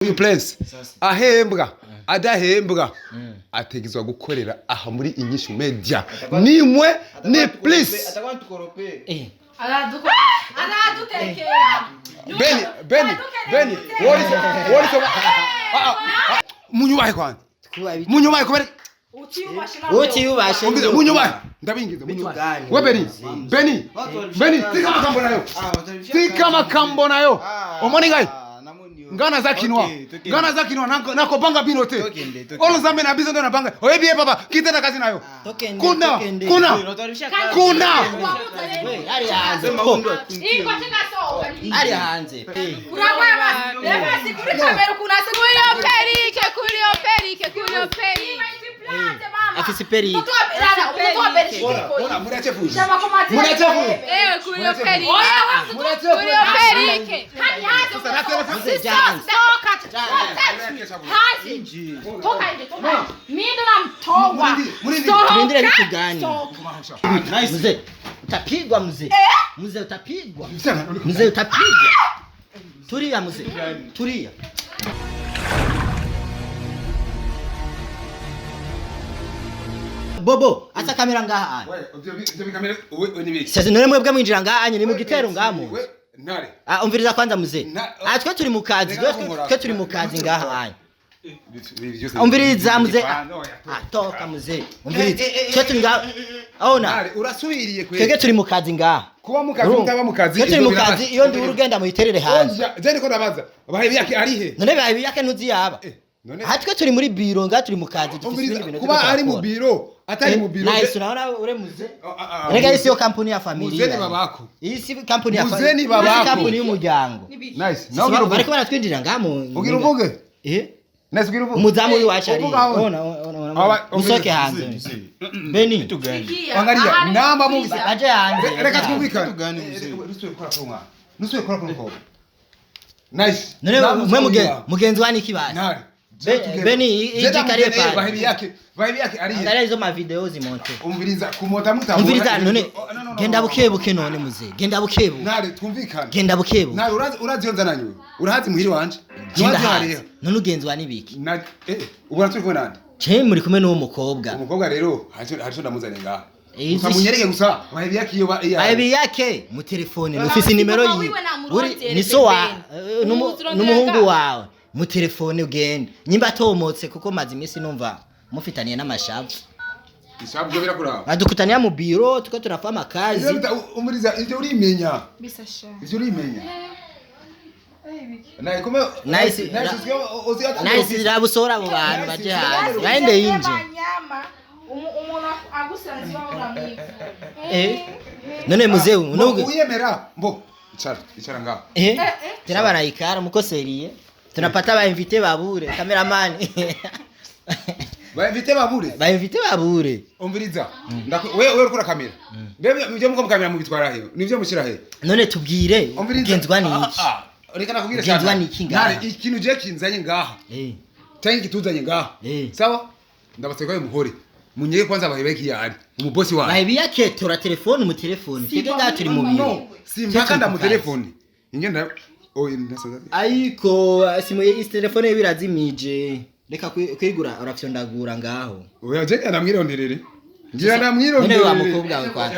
Uyu Prince ahembwa adahembwa ategezwa gukorera aha muri inyishu media nimwe ni please aradutekera Beni munyubahe kwanza munyubahe kubera utiyubashe munyubahe ndabingiza munyubahe we Beni tika makambo nayo omoni ngai ngana zakinwa nako banga binote olo zambe na bizo ndo na banga oyebiye papa kitenda kazi nayo kuna ari hanze urabona basi kuri kamera kunase kuyo perike afisi peri murache fuji kuyo perike Turindire bitugani. Mzee utapigwa mzee. Mzee utapigwa. Mzee utapigwa. Tulia mzee. Tulia. Bobo, asa kamera ngaha. Sasa none mwebwe mwinjira ngaha anye ni mu gitero ngamo. Nare. Umviriza kwanza mzee. Twe turi mu kazi, twe turi mu kazi ngaha anye. Umviriza mzee. Toka mzee. Umviriza. Twe turi ngaha. Aona. Nare urasubiriye kwe. Twege turi mu kazi ngaha. Kuba mu kazi mutaba mu kazi. Turi mu kazi iyo ndi urugenda muhiterere hanze. Je niko ndabaza. Bahebiyake ari he? None bahebiyake ntuzi yaba. Hatwe turi muri biro ngaha turi mu kazi dufite ibintu. Kuba ari mu biro. Atari mu biro. Nice unaona ure muze. Rega isi yo kampuni ya familia. Muzeni babako. Isi kampuni ya familia. Muzeni babako. Kampuni y'umuryango. Nice. Nawe bariko baratwinjira ngamo. Ugira uvuge? Nice ugira uvuge. Umuzamu uri wachari. Ona. Musoke hanze. Beni. Angalia namba mu baje hanze. Reka twumvikane. Nusuye kora kuko. Nice. None mwe mugenzi wani kibaye. Nari. Beni iji kare pa. Bahebiyake ari he? Ndara izo ma video zimonte. Umviriza kumota mutambo. Umviriza none genda bukebuke none muze. Genda bukebu. Nari twumvikane. Genda bukebu. Nari uraziyonza nanywe. Urahazi muhiri wanje. None ugenzi wani biki? Ubona turi kubona nande? Je muri kumwe n'uwo mukobwa. Umukobwa rero harisho ndamuzane ngaha. Usamunyereke gusa bahebiyake iyo bahebiyake mu telefone ufise nimero yiwe. Uri ni so wa n'umuhungu wawe. Mu telefone ugende nyimba atomotse kuko mazi imisi numva mufitaniye n'amashavu ishavu byo birakuraba badukutaniye mu biro tuko turafama akazi umuriza ivyo urimenya bisasha ivyo urimenya naye kuma nice rabusora abo bantu baje hanze yande yinje umuntu agusanze bamuramye none muzeu nuge uyemera mbo icara ngaho terabarayikara mukoseriye tunapata ba invité babure cameraman ba invité babure umviriza wewe urukura kamera byo muko mukamera mu bitwara he nivyo mushira he none tubwire genzwa ni iki reka nakubwira cyane genzwa ni iki ngaha nare ikintu je kinzanye ngaha tangi kituzanye ngaha sawa ndabatseka yo muhore munyeye kwanza bahebeki yari umubosi wawe bahebiyake tora telefone mu telefone kige ngaha turi mu biro simpaka nda mu telefone ingenda Aiko simuye telefone birazimije reka kwigura urafyondagura ngaho oya je ndamwironderere ngira ndamwironderere ne wa mukobwa we kwa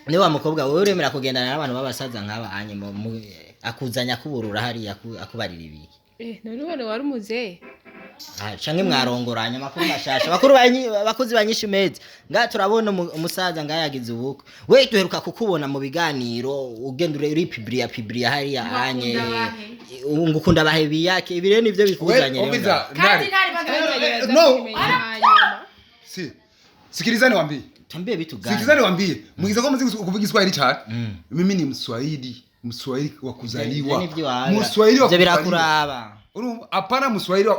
ne wa mukobwa we uremera kugendana n'abantu babasaza nk'aba anye akuzanya kuburura hari akubarira ibiki none wari umuze canke mwarongoranya makuru mashasha bakuzi banyinshi meze nga turabona umusaza nga yagize ubukwe we duheruka kukubona mu biganiro ugendure uri pibria hari anye ngukunda bahebiyake ibire nivyo bikuzanye rero kandi no sikilizani wambie tambie vitu gani sikilizani wambie mugiza ko muzi kuvuga Kiswahili cyane mimi ni Mswahili wa kuzaliwa Mswahili wa birakuraba hapana Mswahili wa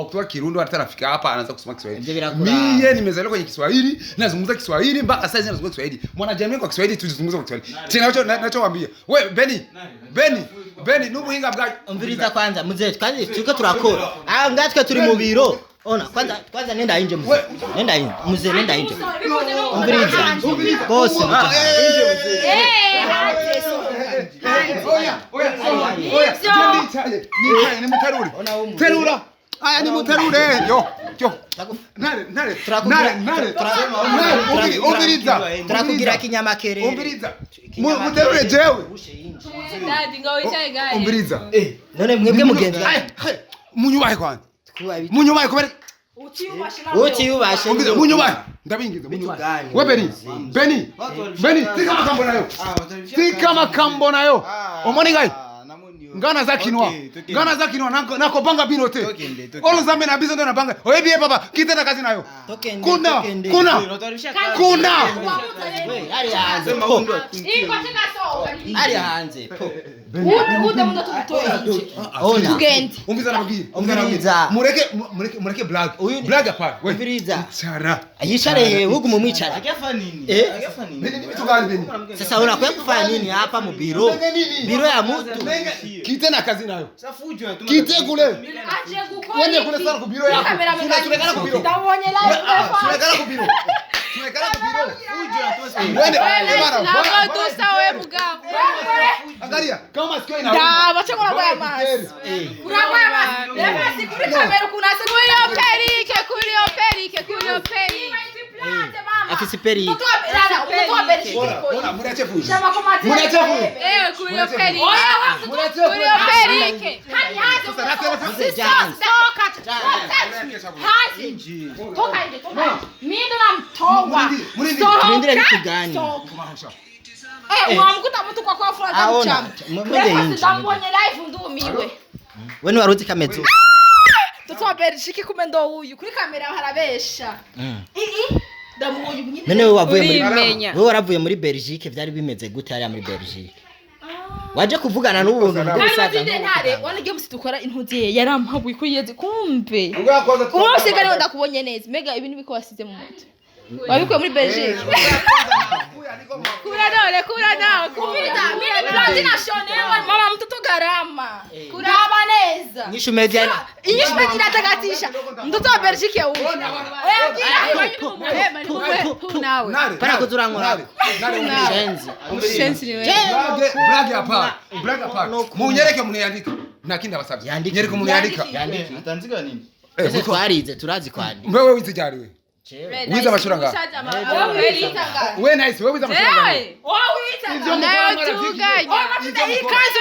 kutoka Kirundo atarafika hapa anaanza kusema Kiswahili. Mimi nimezaliwa kwenye Kiswahili, nazungumza Kiswahili mpaka sasa nazungumza Kiswahili. Mwanajamii kwa Kiswahili tuzungumza Kiswahili. Tena nachowaambia. We Beni nubuhinga bwa umviriza kwanza muzee kandi tuko turakora. Ngatwe turi mu biro. Ona kwanza nenda inje muzee. Nenda inje muzee nenda inje. Umviriza. Bose. Inje muzee. nimuterure. Terura. Aya nimuterure. Yo. Nare. Turakugira kinyamakere. Umviriza. Muterure jewe. Dadi ngo wicaye gahe. Umviriza. None mwebwe mugenzi. Munyubahe kwanza. Munyubahe kubera Utiyubashe. Munyubahe. Ndabingiza. We Beni. Tika makambo nayo. Omoni gai. Ngana zakinwa nako banga binote. Olo zambe na bizo ndo na banga. Oyebi papa kitenda kazi nayo. Kuna. Ari hanze. Ude mundo tutoye. Tugende. Umviriza. Mureke blague apart. Umviriza. Chara. Ayishare hugu mumwicara. Akiafa nini? Nini vitu gani Beni? Sasa unakuja kufanya nini hapa mu biro? Biro ya mtu. Kitenda kazi nayo. Safujo tu. Kite kule. Aje gukora. Wende kule sana ku biro yako. Tunekana ku biro. Ndabonye live. Tunekana ku biro. Wende bana. Nako tusawe mugabo. Angalia kama masikio ina. Da, bacha kuna kwa mas. Kuna kwa mas. Leva sikuri kamera kuna sikuri perike. Afisi peri. Ona muriache fuji. Kurio perike. Mrindire vitu gani? Wamkuta mtu kwa front mchama. Ndambonye live ndumiwe. Wenu waruti kamezo. Toto berishiki kumendo huyu kuri kamera harabesha. None wewe waravuye muri Belgique byari bimeze gute ari muri Belgique? Waje kuvugana n'ubuntu bw'usaza. Ntare wanige musitukora intuzi yarampabuye ko yeze kumve. Umusigari wenda kubonye neza. Mega ibintu biko wasize mu moto. Wabikuye muri Belgique. Kura nawe. Kumvira mimi brandi national mama mtoto garama. Kuraba neza. Nyishu media inatagatisha. Mtoto wa Belgique huyu. Nawe. Para kuzurangora. Shenzi ni wewe. Blague apart. Munyereke muniyandika. Nakinda basabye. Nyereke muniyandika. Atanzika nini? Ese twarize turazi kwani. Wewe wizijariwe. Wiza amashuranga. We nice, wewe wiza amashuranga. Wita. Nayo tuganya. Ikazo.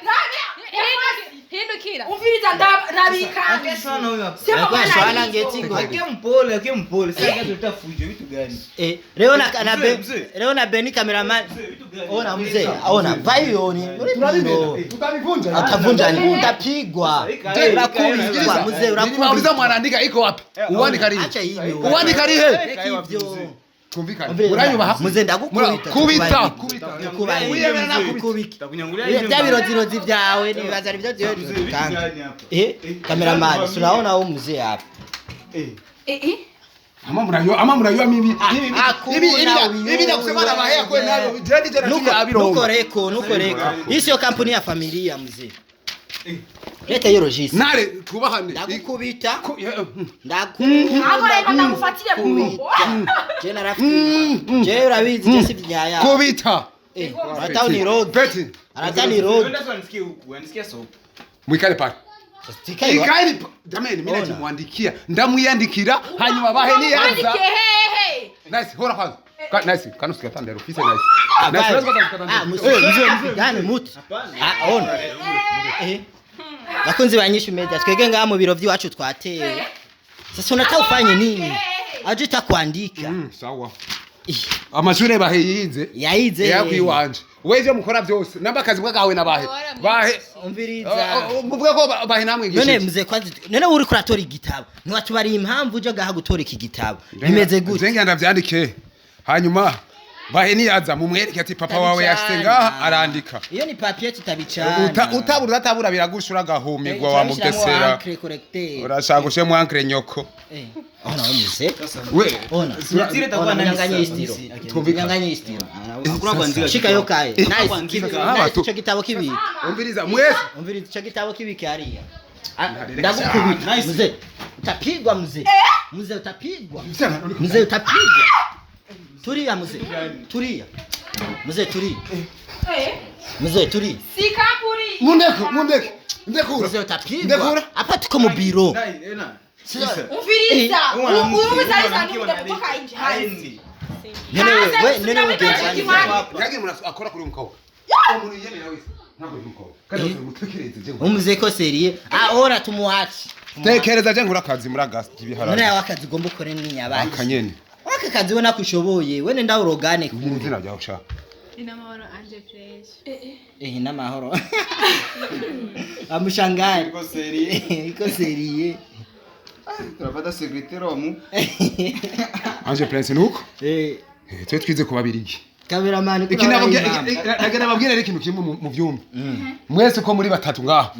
No, hindukira. Umviriza ndabikanga. Sana huyo. Sema kwa shwana ngeti ngo. Akie mpole. Sasa tutafujo vitu gani? Leo na Beni cameraman. Ona mzee, ona vaioni. Tutamivunja. Atavunja ni utapigwa. Urakubizwa mzee, urakubizwa. Uliza mwanaandika iko wapi? Uandika lini? Acha hivyo. Uandika lini? Hivyo. Kumvikana. Uranyubaha? Mzee ndagukubita. Kubita. Kubita. Bya birozi byawe nibaza ari byo kanga. Cameraman, tunaona huyu mzee hapa. Ama mnajua mimi. Hivi nakusema na mahea kwa nalo. Jadi tena abiro. Nuko reko. Hii sio kampuni ya familia mzee. Leta hiyo rojisi. Nale kubahane. Ndakukubita. Ndakufuatilia Mungu. Jena rafiki. Je urabizi je sivyaya. Kubita. Hata ni road. Beti. Hata ni road. Ndio nisikie huku, nisikia soap. Mwikale pale. Ikaini jamani mimi namuandikia. Ndamuyandikira hanyuma baheni yaza. Nice, hora kwanza. Nice, kanusikia tandero. Fise nice. Nice, lazima tukatandero. Mzee, gani muti? Ona. Bakunzi banyisha media twege ngaha mu biro by'iwacu twatewe. Sasa unataka ufanye nini? Ajita kuandika. Sawa. Amashure baheyize. Yayize. Yakwiwanje. Weje mukora byose. Namba kazi bwagawe nabahe. Bahe umviriza. Muvuga ko bahe namwe ngishi. None mzee kwanza none uri kuratora igitabo. Ntiwatubari impamvu uje gaha gutora iki gitabo. Bimeze gute? Zenge ndavyandike. Hanyuma baheni yaza mumwereke ati papa wawe yashtenga arandika. Iyo ni papier tutabicana. Utabura biragushura gahumirwa wa mugesera. Urashaka gushemwa ankre nyoko. Ona umuse. We. Ona. Sitire takuwa nyanganye istiro. Nyanganye istiro. Akura kwanzika. Shika yokaye. Nice. Ico gitabo kibi. Umviriza mwese. Umviriza ico gitabo kibiki hariya. Ndagukubita. Mzee. Utapigwa mzee. Mzee utapigwa. Mzee utapigwa. Tulia mzee. Tulia. Mzee turi. Mzee turi. Sikapuri. Mundeke. Ndekura. Mzee utapigwa. Ndekura. Hapa tuko mu biro. Umviriza. Umuzali kutoka nje. Nene ugenzi. Yagi akora kuri umukobwa. Umuntu yemera wese. Ntabwo umukobwa. Kandi mutekereze je. Umuzee ko serie. Ora tumuwachi. Tekereza je nkura akazi muri agasi kibiharara. None akazi ugomba ukore n'inyabaki. Akanyene. Waka kazi wona kushoboye. Wene ndawurogane ku. Izina ryaho sha. Inamahoro anje fresh. Inamahoro. Amushangaye. Iko serie. Turafata secrétaire wa mu. Anje Prince nuko? Twe twize kubabirigi. Cameraman iki nagenda babwira rero ikintu kimwe mu byumba. Mwese ko muri batatu ngaho.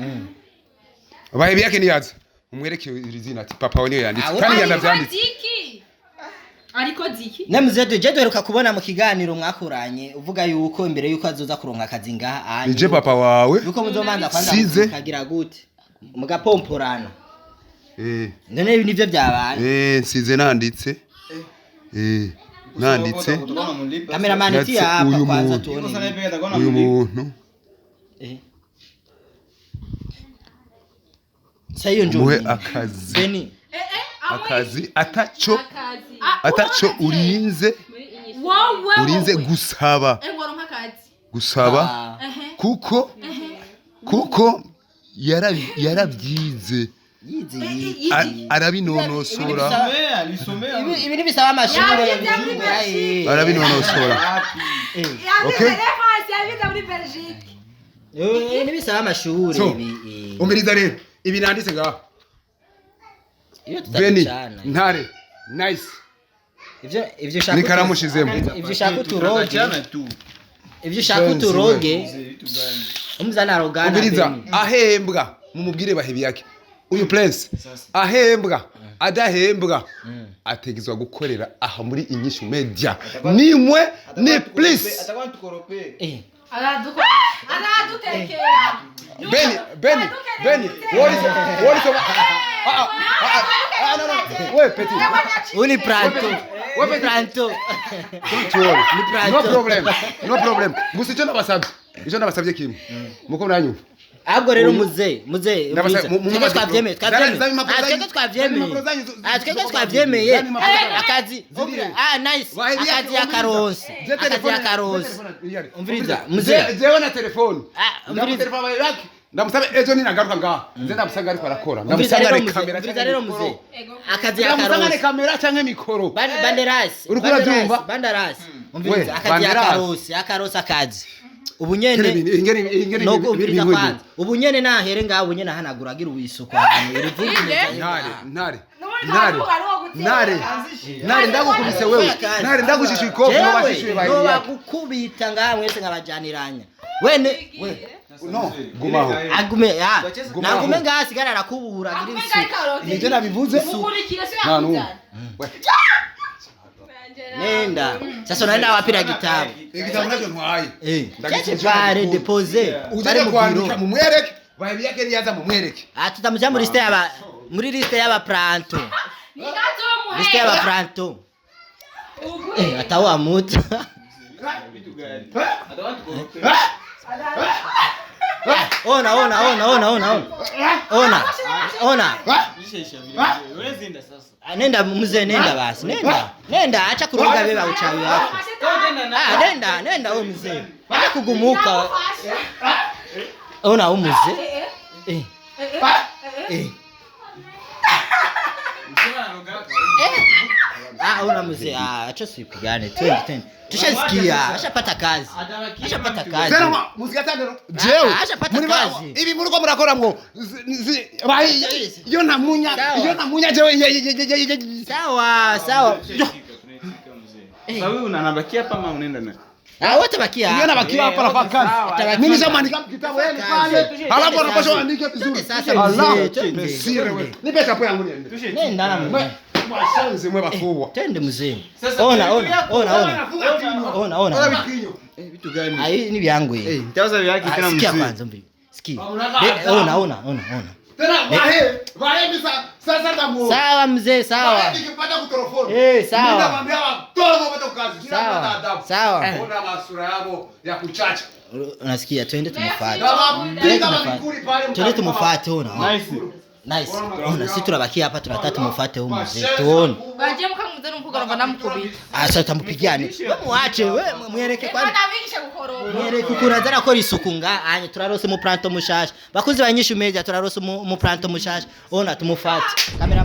Bahebiyake niyaza. Umwereke izina ati papa we niyo yanditse. Kandi yandavyanditse. Ariko ziki? Nemze je duheruka kubona mu kiganiro mwakuranye uvuga yuko imbere yuko azoza kuronka akazi ngaha nije papa wawe yuko muzomanza kwanza kagira gute mugapomporana none ibi nivyo byabaye nsize nanditse nanditse cameraman iti hapa kwanza tuone uyu muntu sayo njo muhe akazi Beni akazi ataco urinze gusaba kuko yarabyize arabinonosora ibi bisaba amashuri arabinonosora okay ni bisaba amashuri ibi umiriza rero ibi nanditse ngaho Beni ntare nice ivyo shaka nikaramushizemo ivyo shaka uturoge ivyo shaka uturoge umuzana rogana ubiriza ahembwa mumubwire Bahebiyake uyu Prince ahembwa adahembwa ategezwa gukorera aha muri Inyishu Media nimwe ni please aradutekera Beni what is ouais petit uni pranto ouais pranto no problem gusa icyo nabasabye kimwe muko nanyumva ahubwo rero muze twavyemeye akazi nice akazi ya karonsi umviriza muze jewe na telefone ndamusabe ejo ninagaruka ngaha nze ndamusanga ariko arakora ndamusanga ari kamera umviriza rero muze akazi ya karonsi ndamusanga kamera canke mikoro banderasi urukura byumva banderasi umviriza akazi ya karonsi akazi ubunyene no ubiriza kwanza ubunyene nahere ngaho ubunyene hanagura agira ubisuko ntare ndagukubise wewe ntare ndagushishuye ikofu no bashishuye no bagukubita ngaho mwese ngabajaniranya wene no gumaho nagume ngaho sigara arakubura agira ibisuko nije nabivuze nenda sasa naenda wapira gitabu igitabu nacho ntwaye ndagikipare depose bari kwandika mu mwereke Bahebiyake niyaza mu mwereke tutamuja muri liste y'aba pranto liste y'aba pranto atawa muta ona nenda muze nenda basi nenda acha kuroga beba uchawi wako nenda wewe mzee acha kugumuka ona umuze ona mzee acha sipigane twende tushasikia ashapata kazi tena musikatano jeo muri ibi muri ko murakoramwo yo namunya jewe sawa wewe unanabakia hapa ama unaenda na wote bakia yo nabakia hapa na kazi mimi nishaandika kitabu yani pale halafu anapaswa andike vizuri Allah nipe tapo yangu niende nenda na mwe washanze mwe bafuwa tende mzee ona vitu gani ai ni vyangu hivi nitawaza vyake tena mzee sikia kwanza mbi sikia ona Tena bahe sasa ndamuona. Sawa mzee, sawa. Nikipata kutorofoni. Sawa. Nitamwambia watoto wapate kazi. Sina Sawa. adabu. Sawa. Ona masura yao ya kuchacha. Unasikia, twende tumfuate. Twende Twende tumfuate ona. Nice. Ona sisi tunabakia hapa tunataka tumfuate huyu mzee. Tuone. Baje mkamuze n'umukobwa ngo namukubita. Asa tamupigane. Muache we mweleke kwani. Banabigisha gukoroba. Mweleke kukura akora isuku nga anye turarose mu planto mushasha. Bakuzi banyisha media turarose mu planto mushasha. Ona tumufate. Kamera